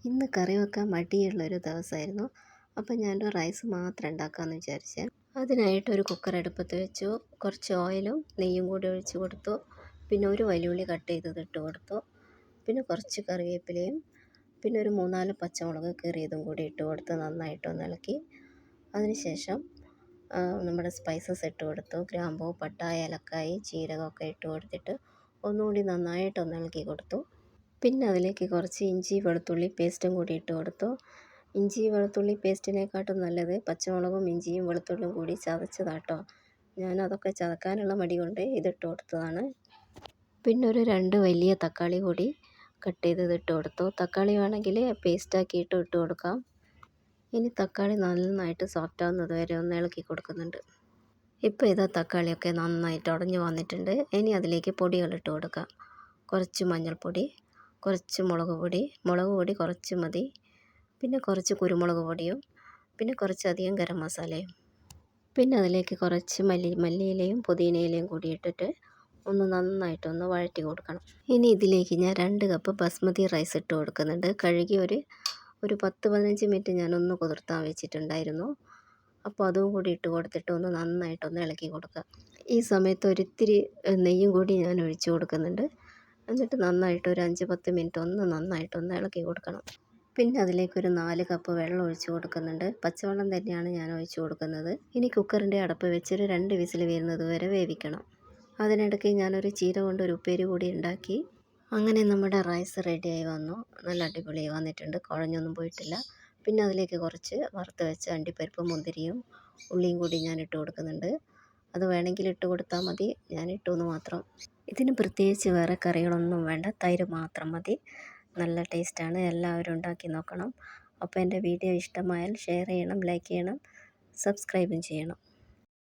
ഇന്ന് കറി വെക്കാൻ മടിയുള്ളൊരു ദിവസമായിരുന്നു. അപ്പം ഞാനൊരു റൈസ് മാത്രം ഉണ്ടാക്കാമെന്ന് വിചാരിച്ചേ. അതിനായിട്ടൊരു കുക്കർ അടുപ്പത്ത് വെച്ചു. കുറച്ച് ഓയിലും നെയ്യും കൂടി ഒഴിച്ച് കൊടുത്തു. പിന്നെ ഒരു വലിയുള്ളി കട്ട് ചെയ്തത് ഇട്ട് കൊടുത്തു. പിന്നെ കുറച്ച് കറിവേപ്പിലയും പിന്നെ ഒരു 3-4 പച്ചമുളക് കീറിയതും കൂടി ഇട്ട് കൊടുത്ത് നന്നായിട്ടൊന്ന് ഇളക്കി. അതിനുശേഷം നമ്മുടെ സ്പൈസസ് ഇട്ട് കൊടുത്തു. ഗ്രാമ്പൂ, പട്ട, ഏലക്കായ്, ജീരകമൊക്കെ ഇട്ട് കൊടുത്തിട്ട് ഒന്നുകൂടി നന്നായിട്ടൊന്ന് ഇളക്കി കൊടുത്തു. പിന്നെ അതിലേക്ക് കുറച്ച് ഇഞ്ചി വെളുത്തുള്ളി പേസ്റ്റും കൂടി ഇട്ട് കൊടുത്തു. ഇഞ്ചി വെളുത്തുള്ളി പേസ്റ്റിനെക്കാട്ടും നല്ലത് പച്ചമുളകും ഇഞ്ചിയും വെളുത്തുള്ളിയും കൂടി ചതച്ചതാട്ടോ. ഞാനതൊക്കെ ചതക്കാനുള്ള മടി കൊണ്ട് ഇതിട്ട് കൊടുത്തതാണ്. പിന്നെ ഒരു 2 വലിയ തക്കാളി കൂടി കട്ട് ചെയ്തത് ഇട്ട് കൊടുത്തു. തക്കാളി വേണമെങ്കിൽ പേസ്റ്റാക്കിയിട്ട് ഇട്ട് കൊടുക്കാം. ഇനി തക്കാളി നന്നായിട്ട് സോഫ്റ്റ് ആവുന്നത് വരെ ഒന്ന് ഇളക്കി കൊടുക്കുന്നുണ്ട്. ഇപ്പോൾ ഇതാ തക്കാളിയൊക്കെ നന്നായിട്ട് ഉടഞ്ഞു വന്നിട്ടുണ്ട്. ഇനി അതിലേക്ക് പൊടികൾ ഇട്ട് കൊടുക്കാം. കുറച്ച് മഞ്ഞൾപ്പൊടി, കുറച്ച് മുളക് പൊടി കുറച്ച് മതി. പിന്നെ കുറച്ച് കുരുമുളക് പൊടിയും പിന്നെ കുറച്ചധികം ഗരം മസാലയും. പിന്നെ അതിലേക്ക് കുറച്ച് മല്ലിയിലയും പുതിനയിലയും കൂടി ഇട്ടിട്ട് ഒന്ന് നന്നായിട്ടൊന്ന് വഴറ്റി കൊടുക്കണം. ഇനി ഇതിലേക്ക് ഞാൻ 2 കപ്പ് ബസ്മതി റൈസ് ഇട്ട് കൊടുക്കുന്നുണ്ട്. കഴുകി ഒരു 10-15 മിനിറ്റ് ഞാനൊന്ന് കുതിർത്താൻ വെച്ചിട്ടുണ്ടായിരുന്നു. അപ്പോൾ അതും കൂടി ഇട്ട് കൊടുത്തിട്ട് ഒന്ന് നന്നായിട്ടൊന്ന് ഇളക്കി കൊടുക്കുക. ഈ സമയത്ത് ഒരിത്തിരി നെയ്യും കൂടി ഞാൻ ഒഴിച്ചു കൊടുക്കുന്നുണ്ട്. എന്നിട്ട് നന്നായിട്ട് ഒരു 5-10 മിനിറ്റ് ഒന്ന് നന്നായിട്ടൊന്ന് ഇളക്കി കൊടുക്കണം. പിന്നെ അതിലേക്കൊരു 4 കപ്പ് വെള്ളം ഒഴിച്ച് കൊടുക്കുന്നുണ്ട്. പച്ചവെള്ളം തന്നെയാണ് ഞാൻ ഒഴിച്ച് കൊടുക്കുന്നത്. ഇനി കുക്കറിൻ്റെ അടപ്പ് വെച്ചൊരു 2 വിസിൽ വരുന്നത് വരെ വേവിക്കണം. അതിനിടയ്ക്ക് ഞാനൊരു ചീര കൊണ്ടൊരു ഉപ്പേരി കൂടി ഉണ്ടാക്കി. അങ്ങനെ നമ്മുടെ റൈസ് റെഡിയായി വന്നു. നല്ല അടിപൊളിയായി വന്നിട്ടുണ്ട്. കുഴഞ്ഞൊന്നും പോയിട്ടില്ല. പിന്നെ അതിലേക്ക് കുറച്ച് വറുത്ത് വെച്ച അണ്ടിപ്പരിപ്പും മുന്തിരിയും ഉള്ളിയും കൂടി ഞാൻ ഇട്ട് കൊടുക്കുന്നുണ്ട്. അത് വേണമെങ്കിൽ ഇട്ട് കൊടുത്താൽ മതി. ഞാൻ ഇട്ടുവെന്ന് മാത്രം. ഇതിന് പ്രത്യേകിച്ച് വേറെ കറികളൊന്നും വേണ്ട. തൈര് മാത്രം മതി. നല്ല ടേസ്റ്റാണ്. എല്ലാവരും ഉണ്ടാക്കി നോക്കണം. അപ്പോൾ എൻ്റെ വീഡിയോ ഇഷ്ടമായാൽ ഷെയർ ചെയ്യണം, ലൈക്ക് ചെയ്യണം, സബ്സ്ക്രൈബും ചെയ്യണം.